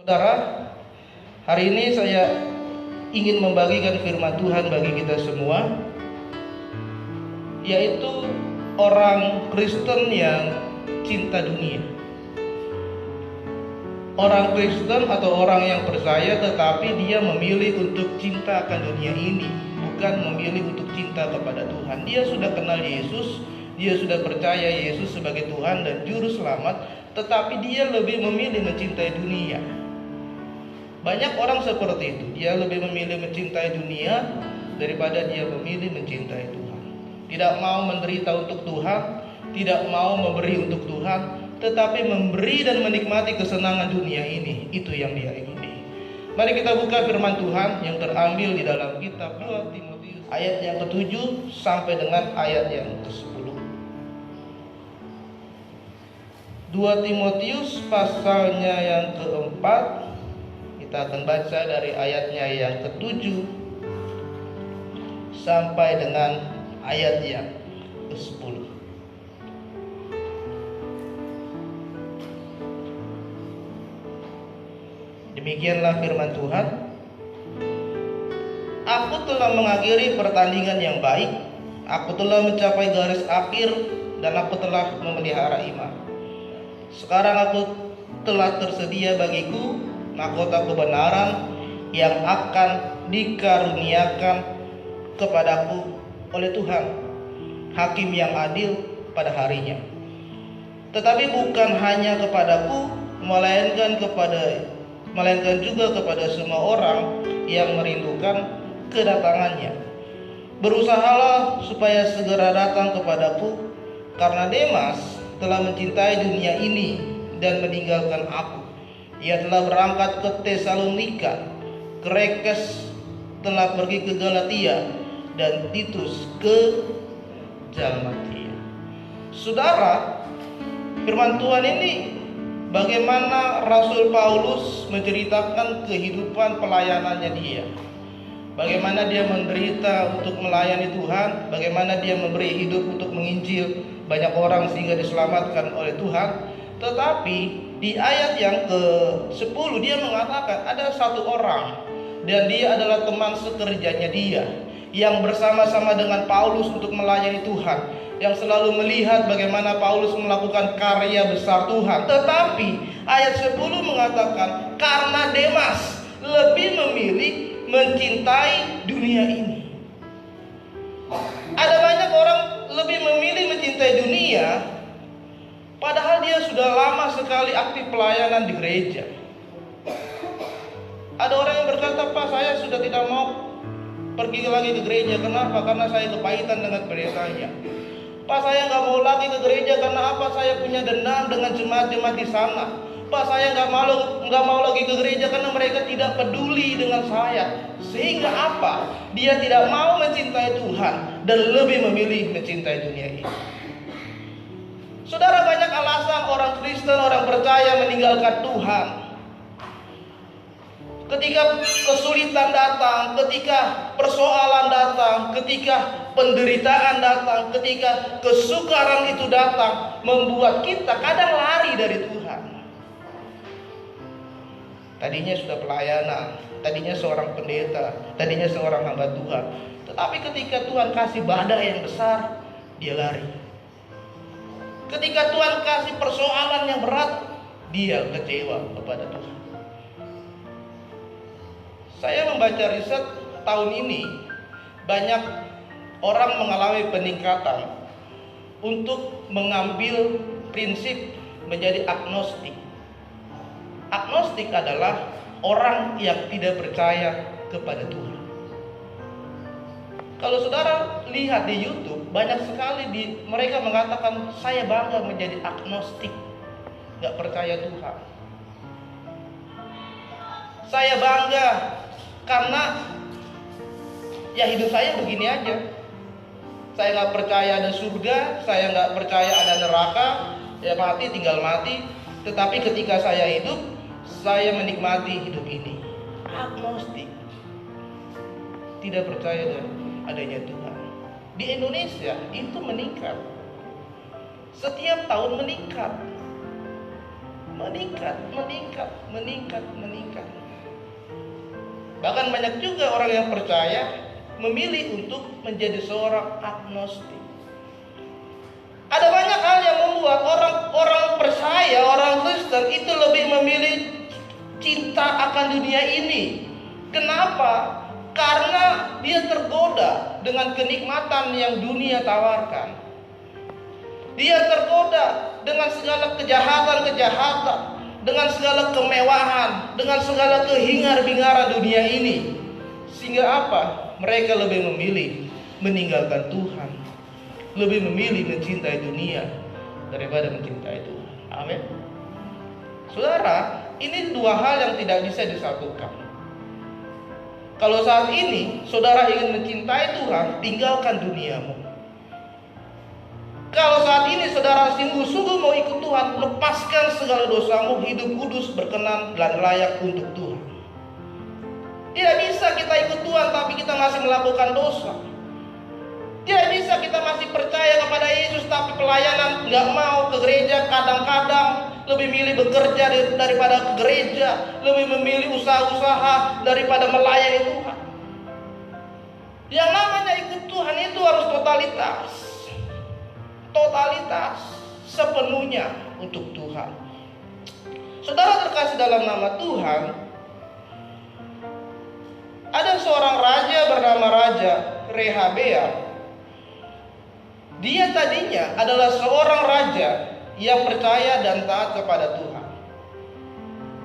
Saudara, hari ini saya ingin membagikan firman Tuhan bagi kita semua, yaitu orang Kristen yang cinta dunia. Orang Kristen atau orang yang percaya tetapi dia memilih untuk cinta akan dunia ini, bukan memilih untuk cinta kepada Tuhan. Dia sudah kenal Yesus, dia sudah percaya Yesus sebagai Tuhan dan Juru Selamat, tetapi dia lebih memilih mencintai dunia. Banyak orang seperti itu, dia lebih memilih mencintai dunia daripada dia memilih mencintai Tuhan. Tidak mau menderita untuk Tuhan, tidak mau memberi untuk Tuhan, tetapi memberi dan menikmati kesenangan dunia ini. Itu yang dia ingini. Mari kita buka firman Tuhan yang terambil di dalam kitab 2 Timotius ayat yang ke-7 sampai dengan ayat yang ke-10. 2 Timotius pasalnya yang ke-4. Kita akan baca dari ayatnya yang ke-7 sampai dengan ayat yang ke-10. Demikianlah firman Tuhan. Aku telah mengakhiri pertandingan yang baik, aku telah mencapai garis akhir, dan aku telah memelihara iman. Sekarang aku telah tersedia bagiku mahkota kebenaran yang akan dikaruniakan kepadaku oleh Tuhan, Hakim yang adil pada harinya. Tetapi bukan hanya kepadaku, melainkan juga kepada semua orang yang merindukan kedatangannya. Berusahalah supaya segera datang kepadaku, karena Demas telah mencintai dunia ini dan meninggalkan aku. Ia telah berangkat ke Tesalonika, Krekes telah pergi ke Galatia, dan Titus ke Dalmatia. Saudara, firman Tuhan ini bagaimana Rasul Paulus menceritakan kehidupan pelayanannya dia. Bagaimana dia menderita untuk melayani Tuhan, bagaimana dia memberi hidup untuk menginjil banyak orang sehingga diselamatkan oleh Tuhan. Tetapi di ayat yang ke-10 dia mengatakan ada satu orang, dan dia adalah teman sekerjanya dia, yang bersama-sama dengan Paulus untuk melayani Tuhan, yang selalu melihat bagaimana Paulus melakukan karya besar Tuhan. Tetapi ayat 10 mengatakan karena Demas lebih memilih mencintai dunia ini. Ada banyak orang lebih memilih mencintai dunia, padahal dia sudah lama sekali aktif pelayanan di gereja. Ada orang yang berkata, "Pak, saya sudah tidak mau pergi lagi ke gereja." Kenapa? Karena saya kepahitan dengan pendetanya. "Pak, saya nggak mau lagi ke gereja karena apa? Saya punya dendam dengan jemaat-jemaat di sana." "Pak, saya nggak mau lagi ke gereja karena mereka tidak peduli dengan saya." Sehingga apa? Dia tidak mau mencintai Tuhan dan lebih memilih mencintai dunia ini. Saudara, banyak alasan orang Kristen, orang percaya meninggalkan Tuhan. Ketika kesulitan datang, ketika persoalan datang, ketika penderitaan datang, ketika kesukaran itu datang, membuat kita kadang lari dari Tuhan. Tadinya sudah pelayanan, tadinya seorang pendeta, tadinya seorang hamba Tuhan. Tetapi ketika Tuhan kasih badai yang besar, dia lari. Ketika Tuhan kasih persoalan yang berat, dia kecewa kepada Tuhan. Saya membaca riset tahun ini, banyak orang mengalami peningkatan untuk mengambil prinsip menjadi agnostik. Agnostik adalah orang yang tidak percaya kepada Tuhan. Kalau saudara lihat di YouTube, banyak sekali mereka mengatakan, "Saya bangga menjadi agnostik, gak percaya Tuhan. Saya bangga karena ya hidup saya begini aja. Saya gak percaya ada surga, saya gak percaya ada neraka, ya mati tinggal mati. Tetapi ketika saya hidup, saya menikmati hidup ini." Agnostik, tidak percaya dengan adanya Tuhan. Di Indonesia itu meningkat, setiap tahun meningkat. meningkat. Bahkan banyak juga orang yang percaya memilih untuk menjadi seorang agnostik. Ada banyak hal yang membuat orang percaya, orang Kristen itu lebih memilih cinta akan dunia ini. Kenapa? Karena dia tergoda dengan kenikmatan yang dunia tawarkan. Dia tergoda dengan segala kejahatan, dengan segala kemewahan, dengan segala kehingar-bingaran dunia ini. Sehingga apa? Mereka lebih memilih meninggalkan Tuhan, lebih memilih mencintai dunia daripada mencintai Tuhan. Amin. Saudara, ini dua hal yang tidak bisa disatukan. Kalau saat ini saudara ingin mencintai Tuhan, tinggalkan duniamu. Kalau saat ini saudara sungguh-sungguh mau ikut Tuhan, lepaskan segala dosamu, hidup kudus, berkenan dan layak untuk Tuhan. Tidak bisa kita ikut Tuhan tapi kita masih melakukan dosa. Tidak bisa kita masih percaya kepada Yesus tapi pelayanan, nggak mau ke gereja, kadang-kadang lebih milih bekerja daripada ke gereja, lebih memilih usaha-usaha daripada melayani Tuhan. Yang namanya ikut Tuhan itu harus totalitas sepenuhnya untuk Tuhan. Saudara terkasih dalam nama Tuhan, ada seorang raja bernama Raja Rehabeam. Dia tadinya adalah seorang raja yang percaya dan taat kepada Tuhan.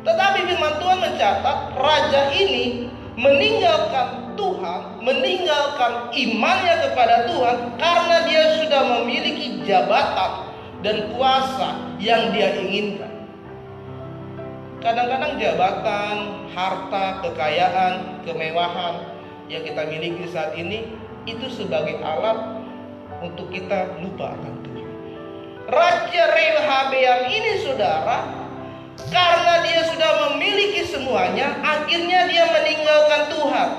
Tetapi firman Tuhan mencatat raja ini meninggalkan Tuhan, meninggalkan imannya kepada Tuhan karena dia sudah memiliki jabatan dan kuasa yang dia inginkan. Kadang-kadang jabatan, harta, kekayaan, kemewahan yang kita miliki saat ini itu sebagai alat untuk kita lupa akan Tuhan. Raja Rehabeam ini saudara, karena dia sudah memiliki semuanya, akhirnya dia meninggalkan Tuhan.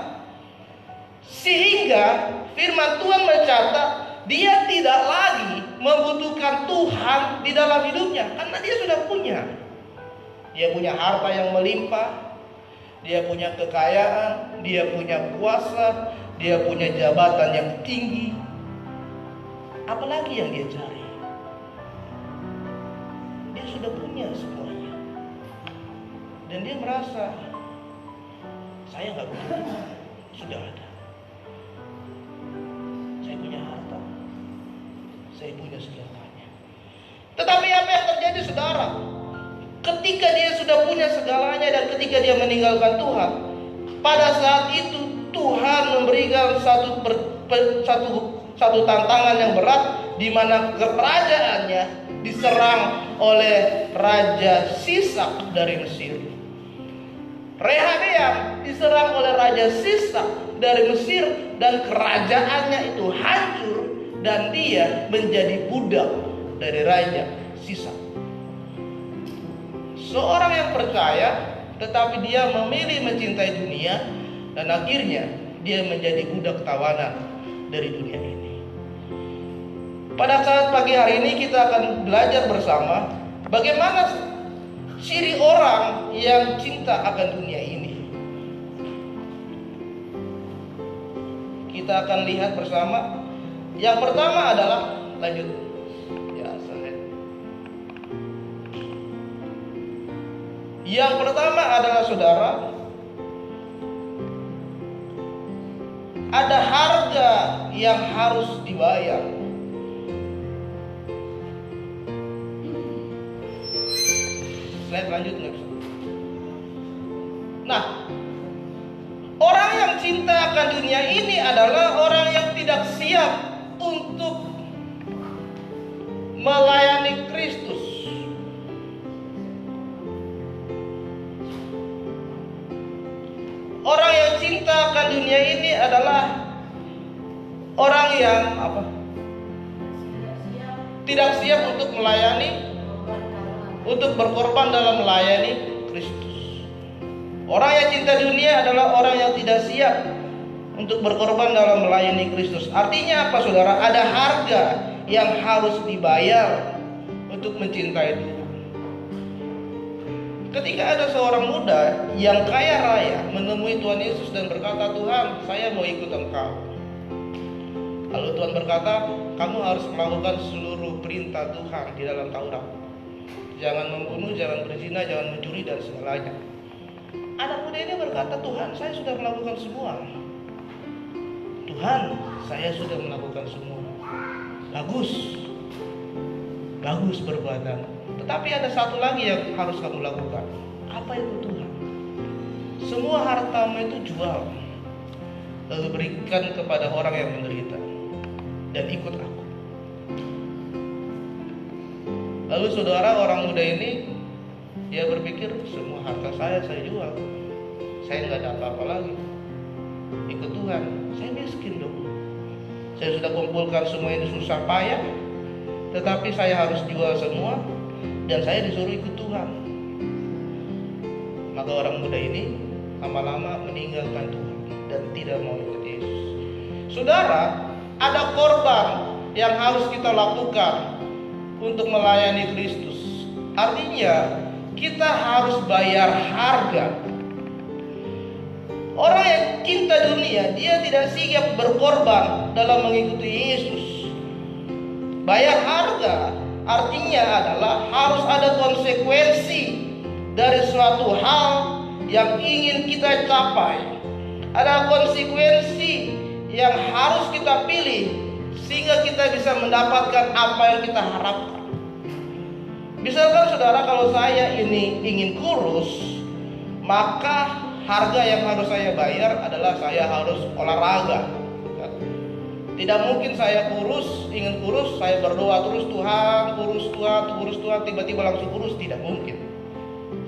Sehingga firman Tuhan mencatat dia tidak lagi membutuhkan Tuhan di dalam hidupnya, karena dia sudah punya. Dia punya harta yang melimpah, dia punya kekayaan, dia punya kuasa, dia punya jabatan yang tinggi. Apalagi yang dia cari? Dia sudah punya semuanya. Dan dia merasa, saya nggak butuh Tuhan, sudah ada. Saya punya harta, saya punya segalanya. Tetapi apa yang terjadi saudara? Ketika dia sudah punya segalanya dan ketika dia meninggalkan Tuhan, pada saat itu Tuhan memberikan satu tantangan yang berat, di mana kerajaannya diserang oleh Raja Sisak dari Mesir. Rehabeam diserang oleh Raja Sisak dari Mesir dan kerajaannya itu hancur dan dia menjadi budak dari Raja Sisak. Seorang yang percaya tetapi dia memilih mencintai dunia dan akhirnya dia menjadi budak tawanan dari dunia ini. Pada saat pagi hari ini kita akan belajar bersama bagaimana ciri orang yang cinta akan dunia ini. Kita akan lihat bersama. Yang pertama adalah lanjut. Ya, yang pertama adalah saudara, ada harga yang harus dibayar. Slide lanjut next. Nah, orang yang cinta akan dunia ini adalah orang yang tidak siap untuk melayani Kristus. Orang yang cinta akan dunia ini adalah orang yang tidak siap untuk melayani, untuk berkorban dalam melayani Kristus. Orang yang cinta dunia adalah orang yang tidak siap untuk berkorban dalam melayani Kristus. Artinya apa saudara? Ada harga yang harus dibayar untuk mencintai Tuhan. Ketika ada seorang muda yang kaya raya menemui Tuhan Yesus dan berkata, "Tuhan, saya mau ikut Engkau." Lalu Tuhan berkata, "Kamu harus melakukan seluruh perintah Tuhan di dalam Taurat. Jangan membunuh, jangan berzina, jangan mencuri, dan segalanya." Anak muda ini berkata, "Tuhan, saya sudah melakukan semua. Tuhan, saya sudah melakukan semua. Bagus, bagus perbuatan. Tetapi ada satu lagi yang harus kamu lakukan." "Apa itu, Tuhan?" "Semua hartamu itu jual, lalu berikan kepada orang yang menderita, dan ikut aku." Lalu saudara, orang muda ini dia berpikir, semua harta saya jual, saya nggak ada apa-apa lagi. Ikut Tuhan, saya miskin dong. Saya sudah kumpulkan semua ini susah payah, tetapi saya harus jual semua dan saya disuruh ikut Tuhan. Maka orang muda ini lama-lama meninggalkan Tuhan dan tidak mau ikut Yesus. Saudara, ada korban yang harus kita lakukan untuk melayani Kristus. Artinya kita harus bayar harga. Orang yang cinta dunia, dia tidak siap berkorban dalam mengikuti Yesus. Bayar harga artinya adalah harus ada konsekuensi dari suatu hal yang ingin kita capai. Ada konsekuensi yang harus kita pilih sehingga kita bisa mendapatkan apa yang kita harapkan. Misalkan saudara, kalau saya ini ingin kurus, maka harga yang harus saya bayar adalah saya harus olahraga. Tidak mungkin saya ingin kurus, saya berdoa terus, "Tuhan, kurus Tuhan," tiba-tiba langsung kurus. Tidak mungkin.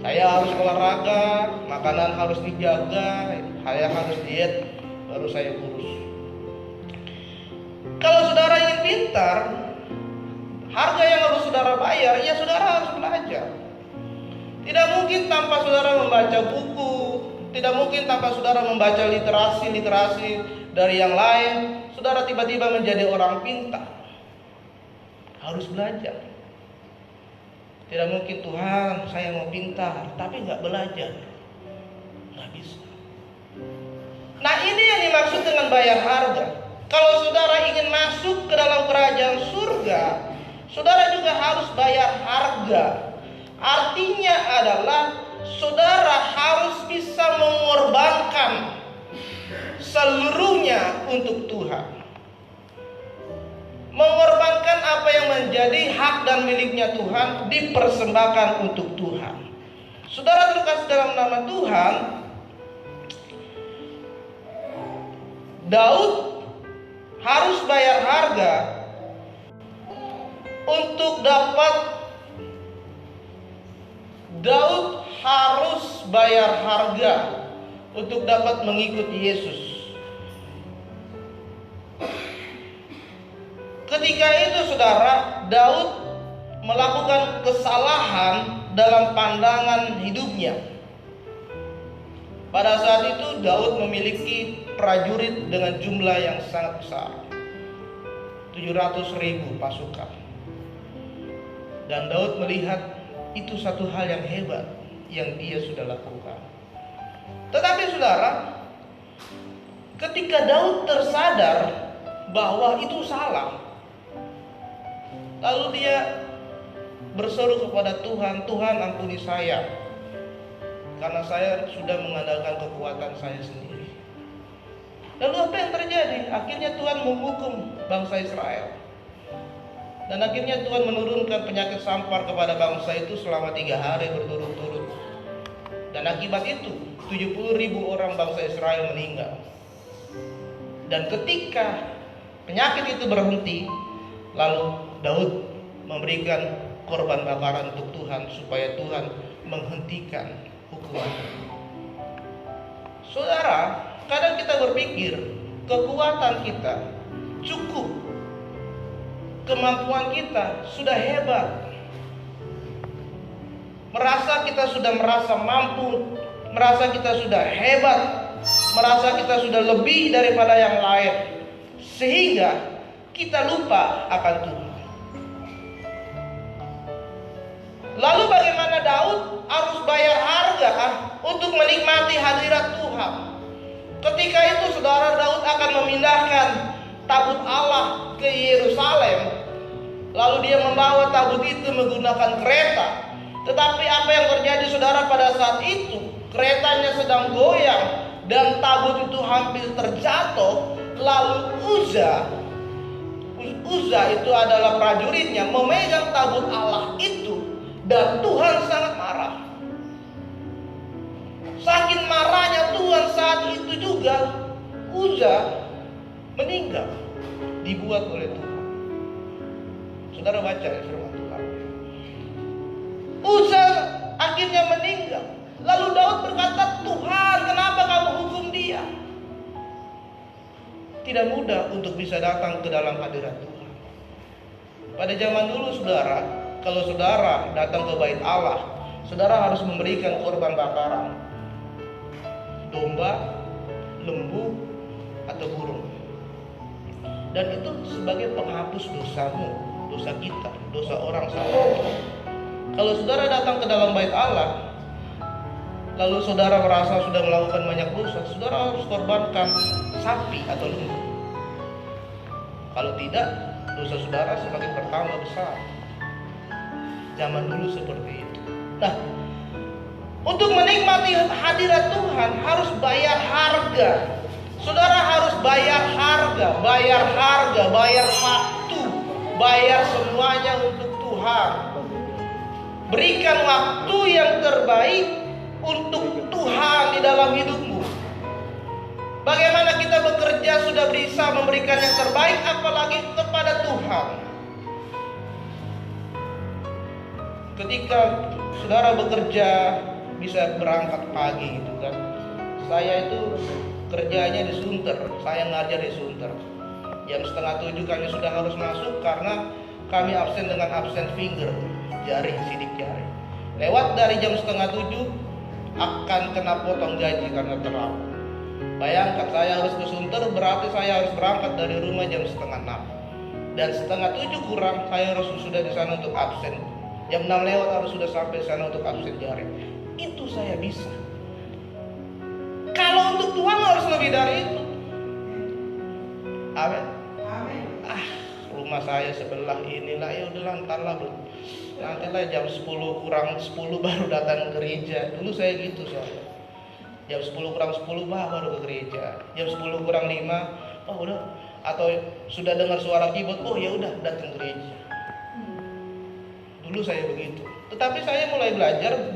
Saya harus olahraga, makanan harus dijaga, saya harus diet, baru saya kurus. Kalau saudara ingin pintar, harga yang harus saudara bayar, ya saudara harus belajar. Tidak mungkin tanpa saudara membaca buku, tidak mungkin tanpa saudara membaca literasi dari yang lain, saudara tiba-tiba menjadi orang pintar. Harus belajar. Tidak mungkin, "Tuhan, saya mau pintar," tapi nggak belajar. Nggak bisa. Nah, ini yang dimaksud dengan bayar harga. Kalau saudara ingin masuk ke dalam kerajaan surga, saudara juga harus bayar harga. Artinya adalah saudara harus bisa mengorbankan seluruhnya untuk Tuhan. Mengorbankan apa yang menjadi hak dan miliknya Tuhan, dipersembahkan untuk Tuhan. Saudara terkasih dalam nama Tuhan, Daud harus bayar harga untuk dapat mengikuti Yesus. Ketika itu saudara, Daud melakukan kesalahan dalam pandangan hidupnya. Pada saat itu Daud memiliki prajurit dengan jumlah yang sangat besar, 700.000 pasukan. Dan Daud melihat itu satu hal yang hebat yang dia sudah lakukan. Tetapi saudara, ketika Daud tersadar bahwa itu salah, lalu dia berseru kepada Tuhan, "Tuhan, ampuni saya, karena saya sudah mengandalkan kekuatan saya sendiri." Lalu apa yang terjadi? Akhirnya Tuhan menghukum bangsa Israel. Dan akhirnya Tuhan menurunkan penyakit sampar kepada bangsa itu selama 3 hari berturut-turut. Dan akibat itu 70.000 orang bangsa Israel meninggal. Dan ketika penyakit itu berhenti, lalu Daud memberikan korban bakaran untuk Tuhan supaya Tuhan menghentikan hukuman. Saudara, kadang kita berpikir kekuatan kita cukup, kemampuan kita sudah hebat, merasa kita sudah merasa mampu, merasa kita sudah hebat, merasa kita sudah lebih daripada yang lain, sehingga kita lupa akan Tuhan. Lalu bagaimana Daud? harus bayar harga untuk menikmati hadirat Tuhan. Ketika itu saudara, Daud akan memindahkan tabut Allah ke Yerusalem. Lalu dia membawa tabut itu menggunakan kereta. Tetapi apa yang terjadi saudara pada saat itu? Keretanya sedang goyang dan tabut itu hampir terjatuh. Lalu Uza itu adalah prajuritnya, memegang tabut Allah itu. Dan Tuhan sangat marah. Saking marahnya Tuhan saat itu juga Uza meninggal, dibuat oleh Tuhan. Saudara baca firman Tuhan. Uza akhirnya meninggal. Lalu Daud berkata, Tuhan, kenapa kamu hukum dia? Tidak mudah untuk bisa datang ke dalam hadirat Tuhan. Pada zaman dulu saudara, kalau saudara datang ke bait Allah, saudara harus memberikan korban bakaran, domba, lembu, atau burung. Dan itu sebagai penghapus dosamu, dosa kita, dosa orang salah. Kalau saudara datang ke dalam bait Allah, lalu saudara merasa sudah melakukan banyak dosa, saudara harus korbankan sapi atau lembu. Kalau tidak, dosa saudara semakin bertambah besar. Zaman dulu seperti itu. Nah, untuk menikmati hadirat Tuhan harus bayar harga. Saudara harus bayar harga, bayar waktu, bayar semuanya untuk Tuhan. Berikan waktu yang terbaik untuk Tuhan di dalam hidupmu. Bagaimana kita bekerja sudah bisa memberikan yang terbaik, apalagi kepada Tuhan. Ketika saudara bekerja bisa berangkat pagi gitu kan. Saya itu kerjanya di Sunter, saya ngajar di Sunter. Jam 6:30 kami sudah harus masuk karena kami absen dengan absen finger, jari, sidik jari. Lewat dari jam 6:30 akan kena potong gaji karena terlambat. Bayangkan saya harus ke Sunter, berarti saya harus berangkat dari rumah jam 5:30. Dan 6:30 kurang saya harus sudah di sana untuk absen. Jam 6 lewat harus sudah sampai sana untuk absen jari. Itu saya bisa. Kalau untuk Tuhan harus lebih dari itu. Amin. Rumah saya sebelah inilah, ya udahlah entarlah bro. Nantilah jam 10 kurang 10 baru datang ke gereja. Dulu saya gitu soalnya. Jam 10 kurang 10 baru ke gereja. Jam 10 kurang 5, oh udah. Atau sudah dengar suara keyboard, oh ya udah datang ke gereja. Dulu saya begitu. Tetapi saya mulai belajar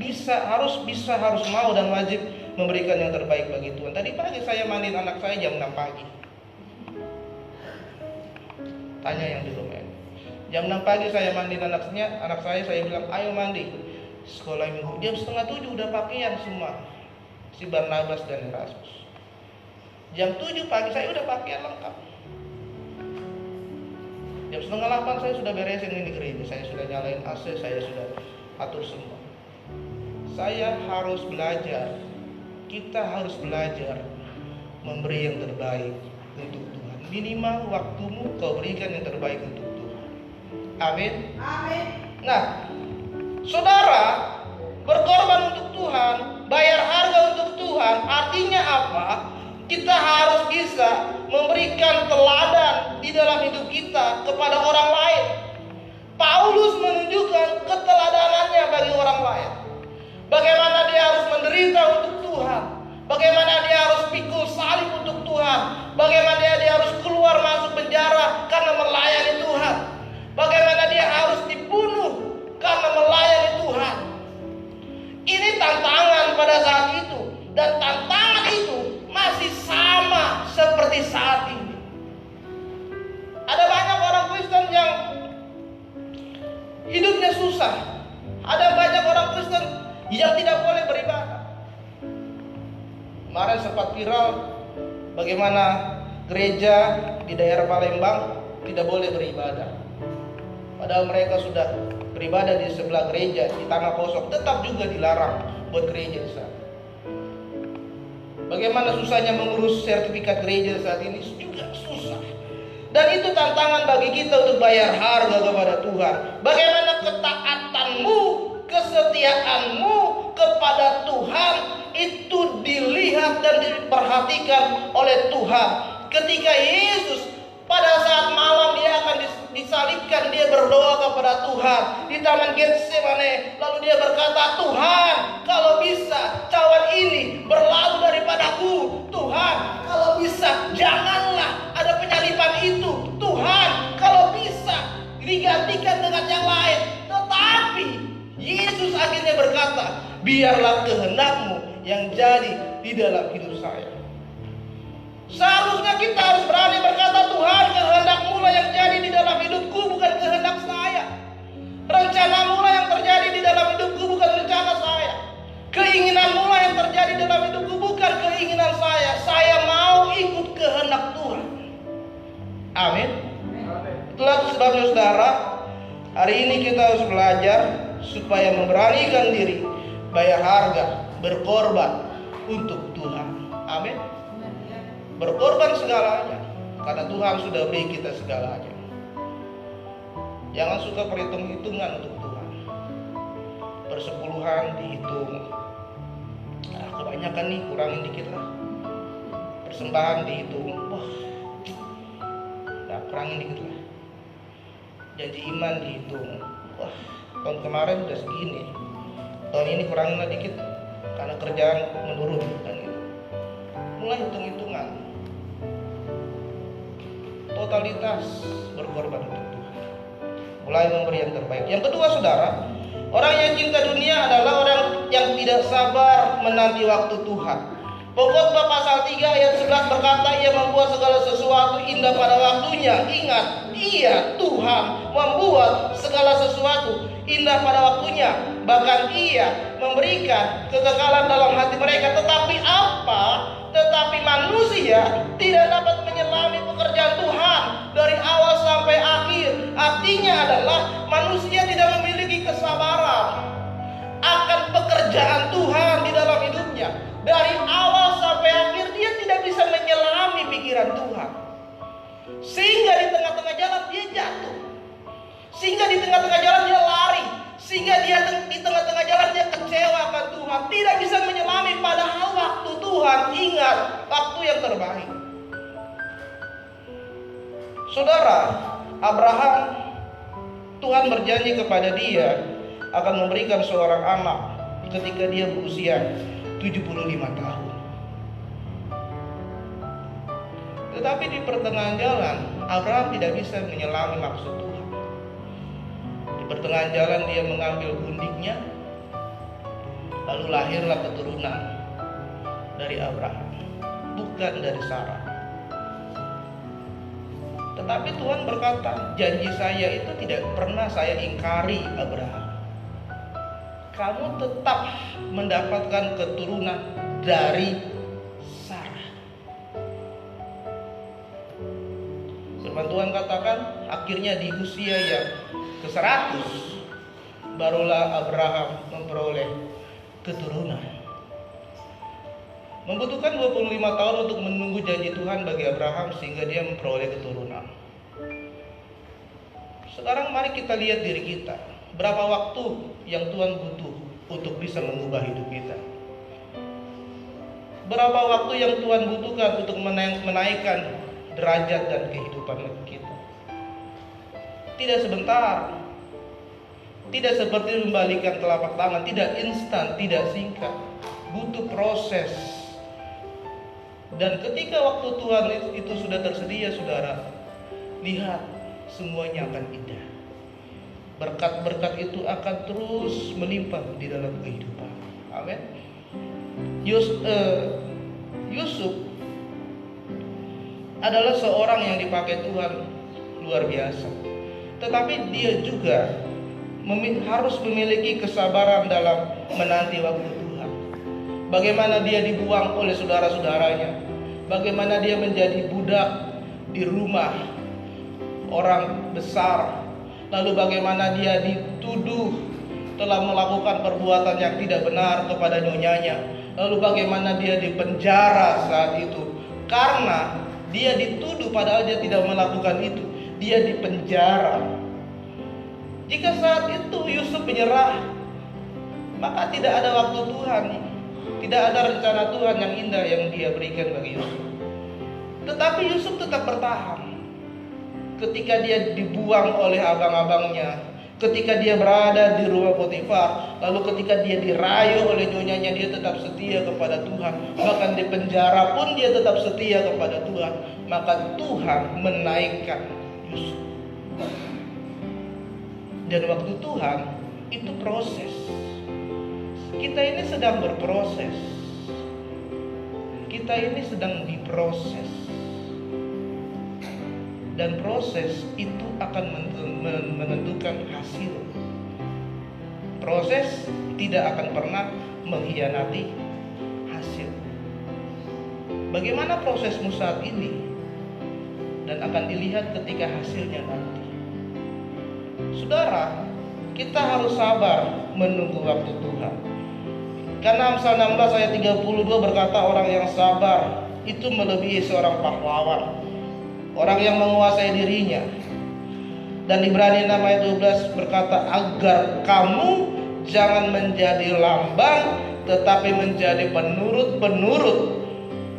harus mau dan wajib memberikan yang terbaik bagi Tuhan. Tadi pagi saya mandiin anak saya jam 6 pagi. Tanya yang di rumah. Jam 6 pagi saya mandiin anak saya bilang, ayo mandi. Sekolah minggu. Jam 6:30 udah pakaian semua. Si Barnabas dan Erasmus. Jam 7 pagi saya udah pakaian lengkap. Jam 7:30 saya sudah beresin ini gereja. Saya sudah nyalain AC, saya sudah atur semua. Saya harus belajar. Kita harus belajar memberi yang terbaik untuk Tuhan. Minimal waktumu kau berikan yang terbaik untuk Tuhan. Amin. Nah, saudara berkorban untuk Tuhan, bayar harga untuk Tuhan, artinya apa? Kita harus bisa memberikan teladan di dalam hidup kita kepada orang lain. Paulus menunjukkan keteladanannya bagi orang lain. Bagaimana dia harus menderita untuk Tuhan, bagaimana dia harus pikul salib untuk Tuhan, bagaimana dia harus keluar masuk penjara karena melayani Tuhan, bagaimana dia harus dibunuh karena melayani Tuhan. Ini tantangan pada saat itu, dan tantangan itu masih sama seperti saat ini. Ada banyak orang Kristen yang hidupnya susah. Ada banyak orang Kristen yang tidak boleh beribadah. Kemarin sempat viral bagaimana gereja di daerah Palembang tidak boleh beribadah. Padahal mereka sudah beribadah di sebelah gereja, di tanah kosong, tetap juga dilarang buat gereja di sana. Bagaimana susahnya mengurus sertifikat gereja saat ini juga susah. Dan itu tantangan bagi kita untuk bayar harga kepada Tuhan. Bagaimana ketaatanmu, kesetiaanmu kepada Tuhan itu dilihat dan diperhatikan oleh Tuhan. Ketika Yesus pada saat malam dia akan disalibkan, dia berdoa kepada Tuhan di Taman Getsemane. Lalu dia berkata, Tuhan, kalau bisa cawan ini berlalu daripadaku. Tuhan, kalau bisa janganlah ada penyaliban itu. Tuhan, kalau bisa digantikan dengan yang lain. Tetapi Yesus akhirnya berkata, biarlah kehendakmu yang jadi di dalam hidup saya. Seharusnya kita harus berani berkata, Tuhan, kehendak-Mu lah yang jadi di dalam hidupku, bukan kehendak saya. Rencana-Mu lah yang terjadi di dalam hidupku, bukan rencana saya. Keinginan-Mu lah yang terjadi dalam hidupku, bukan keinginan saya. Saya mau ikut kehendak Tuhan. Amin. Itulah sebabnya saudara, hari ini kita harus belajar supaya memberanikan diri, bayar harga, berkorban untuk Tuhan. Amin. Berkorban segalanya, karena Tuhan sudah beri kita segalanya. Jangan suka perhitung-hitungan untuk Tuhan. Persepuluhan dihitung, kebanyakan nih, kurangin dikit lah. Persembahan dihitung, kurangin dikit lah. Janji iman dihitung, tahun kemarin udah segini, tahun ini kurangin lah dikit, karena kerjaan menurun kan gitu. Mulai hitung-hitungan. Totalitas berkorban untuk Tuhan. Mulai memberi yang terbaik. Yang kedua saudara, orang yang cinta dunia adalah orang yang tidak sabar menanti waktu Tuhan. Pengkhotbah pasal 3 ayat 11 berkata, ia membuat segala sesuatu indah pada waktunya. Ingat, Ia Tuhan membuat segala sesuatu indah pada waktunya. Bahkan Ia memberikan kekekalan dalam hati mereka. Tetapi apa? Tetapi manusia tidak dapat menyelami pekerjaan Tuhan dari awal sampai akhir. Artinya adalah manusia tidak memiliki kesabaran akan pekerjaan Tuhan di dalam hidupnya. Dari awal sampai akhir dia tidak bisa menyelami pikiran Tuhan. Sehingga di tengah-tengah jalan dia jatuh. Sehingga di tengah-tengah jalan dia lari. Sehingga dia di tengah-tengah jalan dia kecewa akan Tuhan. Tidak bisa menyelami, padahal waktu Tuhan, ingat, waktu yang terbaik. Saudara, Abraham, Tuhan berjanji kepada dia akan memberikan seorang anak ketika dia berusia 75 tahun. Tetapi di pertengahan jalan, Abraham tidak bisa menyelami maksud Tuhan. Di pertengahan jalan dia mengambil gundiknya, lalu lahirlah keturunan dari Abraham, bukan dari Sarah. Tetapi Tuhan berkata, janji saya itu tidak pernah saya ingkari, Abraham. Kamu tetap mendapatkan keturunan dari Sarah. Firman Tuhan katakan, akhirnya di usia yang ke-100 barulah Abraham memperoleh keturunan. Membutuhkan 25 tahun untuk menunggu janji Tuhan bagi Abraham sehingga dia memperoleh keturunan. Sekarang mari kita lihat diri kita. Berapa waktu yang Tuhan butuh untuk bisa mengubah hidup kita? Berapa waktu yang Tuhan butuhkan untuk menaikkan derajat dan kehidupan kita? Tidak sebentar. Tidak seperti membalikan telapak tangan. Tidak instan, tidak singkat. Butuh proses. Dan ketika waktu Tuhan itu sudah tersedia, saudara, lihat, semuanya akan indah. Berkat-berkat itu akan terus melimpah di dalam kehidupan. Amin. Yusuf adalah seorang yang dipakai Tuhan luar biasa. Tetapi dia juga harus memiliki kesabaran dalam menanti waktu Tuhan. Bagaimana dia dibuang oleh saudara-saudaranya. Bagaimana dia menjadi budak di rumah orang besar. Lalu bagaimana dia dituduh telah melakukan perbuatan yang tidak benar kepada nyonyanya. Lalu bagaimana dia dipenjara saat itu. Karena dia dituduh padahal dia tidak melakukan itu. Dia dipenjara. Jika saat itu Yusuf menyerah, maka tidak ada waktu Tuhan, tidak ada rencana Tuhan yang indah yang dia berikan bagi Yusuf. Tetapi Yusuf tetap bertahan. Ketika dia dibuang oleh abang-abangnya, ketika dia berada di rumah Potifar, lalu ketika dia dirayu oleh nyonyanya, dia tetap setia kepada Tuhan. Bahkan di penjara pun dia tetap setia kepada Tuhan. Maka Tuhan menaikkan Yusuf. Dan waktu Tuhan itu proses. Kita ini sedang berproses. Kita ini sedang diproses. Dan proses itu akan menentukan hasil. Proses tidak akan pernah mengkhianati hasil. Bagaimana prosesmu saat ini? Dan akan dilihat ketika hasilnya nanti. Saudara, kita harus sabar menunggu waktu Tuhan. Karena Amsal 16 ayat 32 berkata, orang yang sabar itu melebihi seorang pahlawan, orang yang menguasai dirinya. Dan Ibrani 6 ayat 12 berkata, agar kamu jangan menjadi lambang, tetapi menjadi penurut-penurut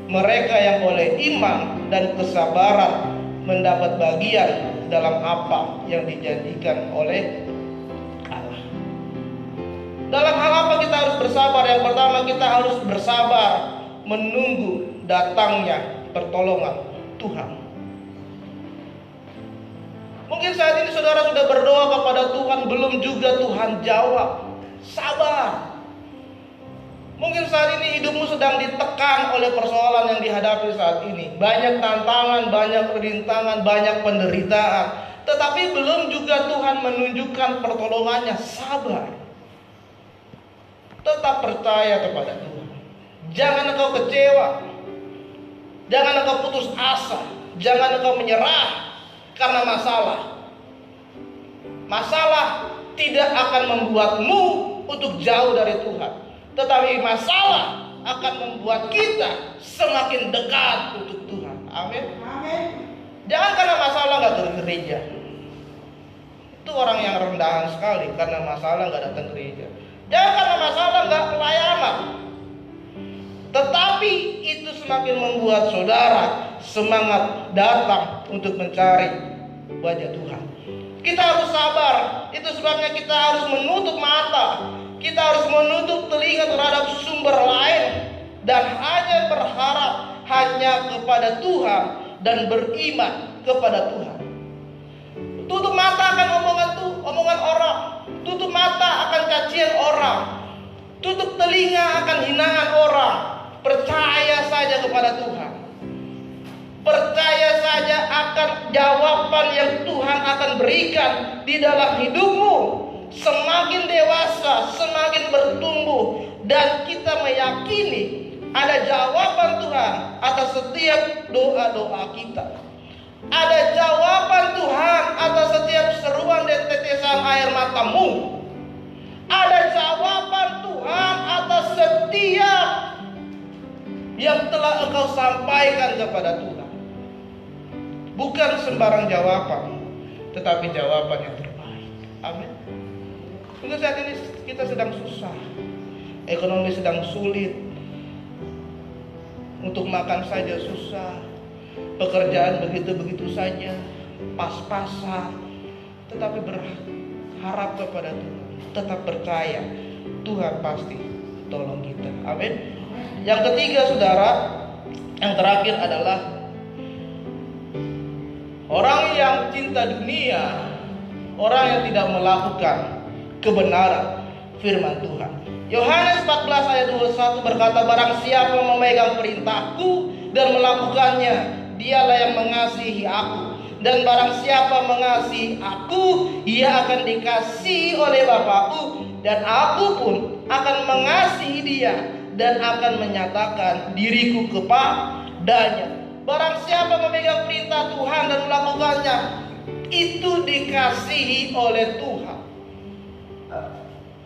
mereka yang oleh iman dan kesabaran mendapat bagian dalam apa yang dijanjikan oleh Allah. Dalam hal apa kita harus bersabar? Yang pertama, kita harus bersabar menunggu datangnya pertolongan Tuhan. Mungkin saat ini saudara sudah berdoa kepada Tuhan, belum juga Tuhan jawab. Sabar. Mungkin saat ini hidupmu sedang ditekan oleh persoalan yang dihadapi saat ini. Banyak tantangan, banyak rintangan, banyak penderitaan. Tetapi belum juga Tuhan menunjukkan pertolongannya. Sabar. Tetap percaya kepada Tuhan. Jangan engkau kecewa. Jangan engkau putus asa. Jangan engkau menyerah karena masalah. Masalah tidak akan membuatmu untuk jauh dari Tuhan. Tetapi masalah akan membuat kita semakin dekat untuk Tuhan. Amin. Jangan karena masalah gak ke gereja. Itu orang yang rendahan sekali karena masalah gak datang ke gereja. Jangan karena masalah gak pelayanan. Tetapi itu semakin membuat saudara semangat datang untuk mencari wajah Tuhan. Kita harus sabar. Itu sebabnya kita harus menutup mata. Kita harus menutup telinga terhadap sumber lain dan hanya berharap hanya kepada Tuhan dan beriman kepada Tuhan. Tutup mata akan omongan orang, tutup mata akan cacian orang, tutup telinga akan hinaan orang. Percaya saja kepada Tuhan. Percaya saja akan jawaban yang Tuhan akan berikan di dalam hidupmu. Semakin dewasa, semakin bertumbuh, dan kita meyakini ada jawaban Tuhan atas setiap doa-doa kita. Ada jawaban Tuhan atas setiap seruan dan tetesan air matamu. Ada jawaban Tuhan atas setiap yang telah engkau sampaikan kepada Tuhan. Bukan sembarang jawaban, tetapi jawaban yang terbaik. Amin. Mungkin saat ini kita sedang susah, ekonomi sedang sulit, untuk makan saja susah, pekerjaan begitu-begitu saja, pas-pasan. Tetapi berharap kepada Tuhan, tetap percaya Tuhan pasti tolong kita. Amin. Yang ketiga saudara, yang terakhir adalah orang yang cinta dunia, orang yang tidak melakukan kebenaran firman Tuhan. Yohanes 14 ayat 21 berkata, barang siapa memegang perintahku dan melakukannya, dialah yang mengasihi aku. Dan barang siapa mengasihi aku, ia akan dikasihi oleh Bapakku, dan aku pun akan mengasihi dia dan akan menyatakan diriku kepadanya. Barang siapa memegang perintah Tuhan dan melakukannya, itu dikasihi oleh Tuhan.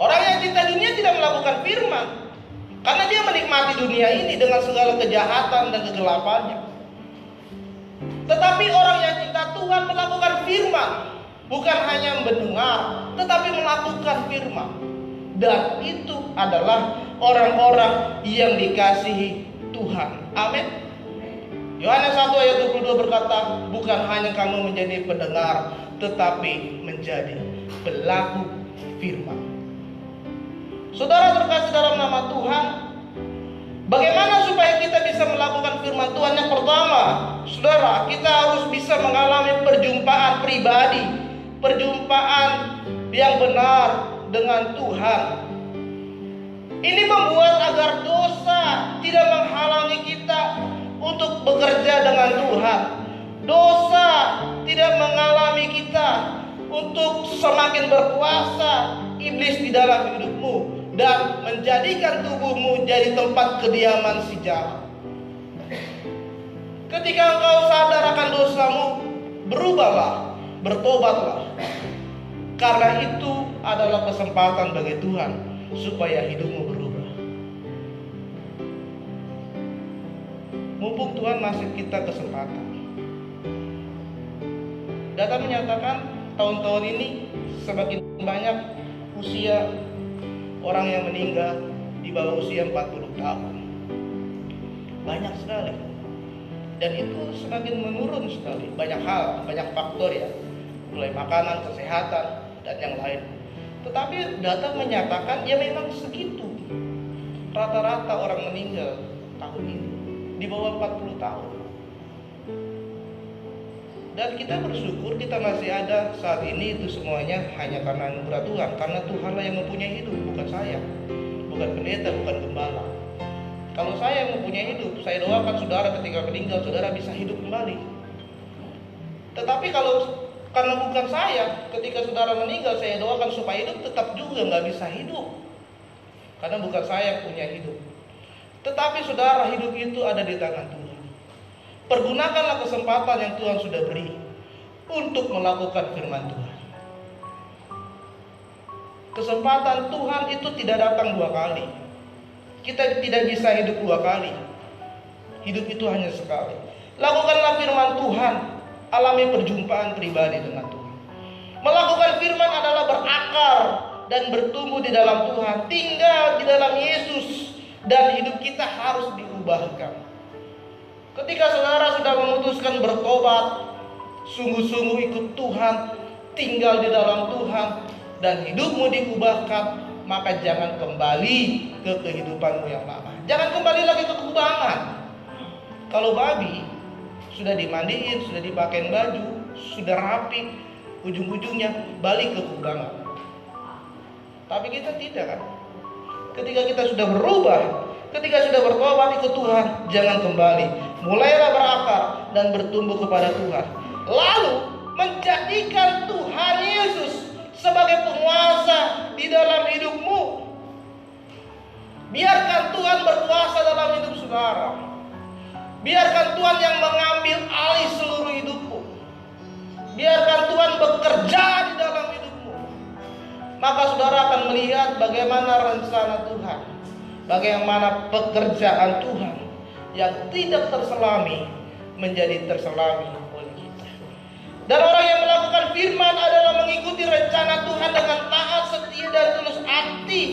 Orang yang cinta dunia tidak melakukan firman, karena dia menikmati dunia ini dengan segala kejahatan dan kegelapannya. Tetapi orang yang cinta Tuhan melakukan firman, bukan hanya mendengar, tetapi melakukan firman. dan itu adalah orang-orang yang dikasihi Tuhan. Amin. Yohanes 1 ayat 22 berkata, bukan hanya kamu menjadi pendengar, tetapi menjadi pelaku firman. Saudara terkasih dalam nama Tuhan, bagaimana supaya kita bisa melakukan firman Tuhan? Yang pertama, saudara, kita harus bisa mengalami perjumpaan pribadi, perjumpaan yang benar dengan Tuhan. Ini membuat agar dosa tidak menghalangi kita untuk bekerja dengan Tuhan. Dosa tidak mengalami kita untuk semakin berkuasa iblis di dalam hidupmu dan menjadikan tubuhmu jadi tempat kediaman si jahat. Ketika engkau sadar akan dosamu, berubahlah, bertobatlah. Karena itu adalah kesempatan bagi Tuhan supaya hidupmu berubah. Mumpung Tuhan masih kita kesempatan. Data menyatakan tahun-tahun ini semakin banyak usia orang yang meninggal di bawah usia 40 tahun. Banyak sekali. Dan itu semakin menurun sekali. Banyak hal, banyak faktor ya. Mulai makanan, kesehatan, dan yang lain. Tetapi data menyatakan ya memang segitu. Rata-rata orang meninggal tahun ini di bawah 40 tahun. Dan kita bersyukur kita masih ada saat ini. Itu semuanya hanya karena anugerah Tuhan. Karena Tuhanlah yang mempunyai hidup, bukan saya, bukan pendeta, bukan gembala. Kalau saya yang mempunyai hidup, saya doakan saudara ketika meninggal, saudara bisa hidup kembali. Tetapi kalau karena bukan saya, ketika saudara meninggal, saya doakan supaya hidup, tetap juga nggak bisa hidup. Karena bukan saya yang punya hidup. Tetapi saudara, hidup itu ada di tangan Tuhan. Pergunakanlah kesempatan yang Tuhan sudah beri untuk melakukan firman Tuhan. Kesempatan Tuhan itu tidak datang dua kali. Kita tidak bisa hidup dua kali. Hidup itu hanya sekali. Lakukanlah firman Tuhan. Alami perjumpaan pribadi dengan Tuhan. Melakukan firman adalah berakar dan bertumbuh di dalam Tuhan. Tinggal di dalam Yesus. Dan hidup kita harus diubahkan. Ketika saudara sudah memutuskan bertobat, sungguh-sungguh ikut Tuhan, tinggal di dalam Tuhan, dan hidupmu diubahkan, maka jangan kembali ke kehidupanmu yang lama. Jangan kembali lagi ke kubangan. Kalau babi sudah dimandiin, sudah dipakein baju, sudah rapi, ujung-ujungnya balik ke kubangan. Tapi kita tidak kan? Ketika kita sudah berubah, ketika sudah bertobat ikut Tuhan, jangan kembali. Mulailah berakar dan bertumbuh kepada Tuhan. Lalu menjadikan Tuhan Yesus sebagai penguasa di dalam hidupmu. Biarkan Tuhan berkuasa dalam hidup saudara. Biarkan Tuhan yang mengambil alih seluruh hidupmu. Biarkan Tuhan bekerja di dalam hidupmu. Maka saudara akan melihat bagaimana rencana Tuhan, bagaimana pekerjaan Tuhan yang tidak terselami menjadi terselami oleh kita. Dan orang yang melakukan firman adalah mengikuti rencana Tuhan dengan taat, setia, dan tulus hati,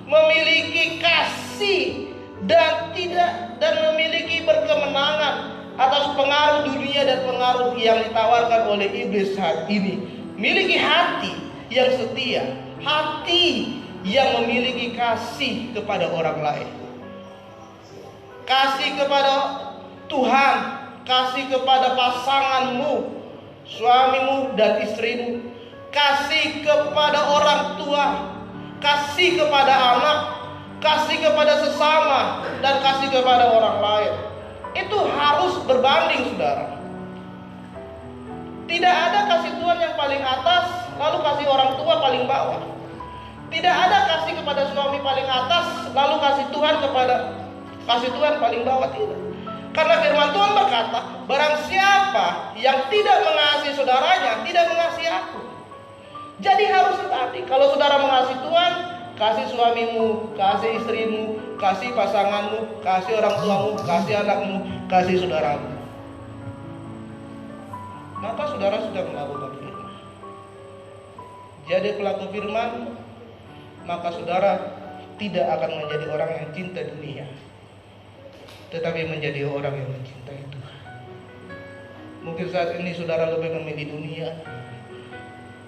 memiliki kasih dan memiliki berkemenangan atas pengaruh dunia dan pengaruh yang ditawarkan oleh iblis saat ini. Miliki hati yang setia, hati yang memiliki kasih kepada orang lain, kasih kepada Tuhan, kasih kepada pasanganmu, suamimu dan istrimu, kasih kepada orang tua, kasih kepada anak, kasih kepada sesama, dan kasih kepada orang lain. Itu harus berbanding, saudara. Tidak ada kasih Tuhan yang paling atas, lalu kasih orang tua paling bawah. Tidak ada kasih kepada suami paling atas, lalu kasih Tuhan paling bawah. Tidak. Karena firman Tuhan berkata, barang siapa yang tidak mengasihi saudaranya, tidak mengasihi aku. Jadi harus tadi, kalau saudara mengasihi Tuhan, kasih suamimu, kasih istrimu, kasih pasanganmu, kasih orang tuamu, kasih anakmu, kasih saudaramu. Maka saudara sudah melakukan firman. Jadi pelaku firman maka saudara tidak akan menjadi orang yang cinta dunia, tetapi menjadi orang yang mencintai Tuhan. Mungkin saat ini saudara lebih memilih dunia.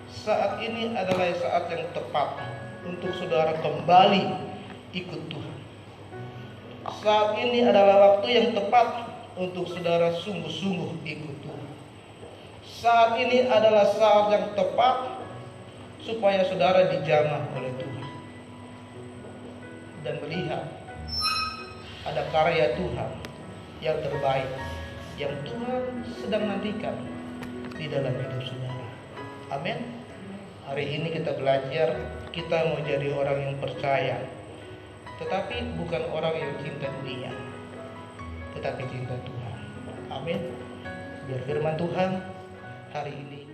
Saat ini adalah saat yang tepat untuk saudara kembali ikut Tuhan. Saat ini adalah waktu yang tepat untuk saudara sungguh-sungguh ikut Tuhan. Saat ini adalah saat yang tepat supaya saudara dijamah oleh Tuhan dan melihat ada karya Tuhan yang terbaik yang Tuhan sedang nantikan di dalam hidup saudara. Amin. Hari ini kita belajar, kita mau jadi orang yang percaya, tetapi bukan orang yang cinta dunia, tetapi cinta Tuhan. Amin. Biar firman Tuhan hari ini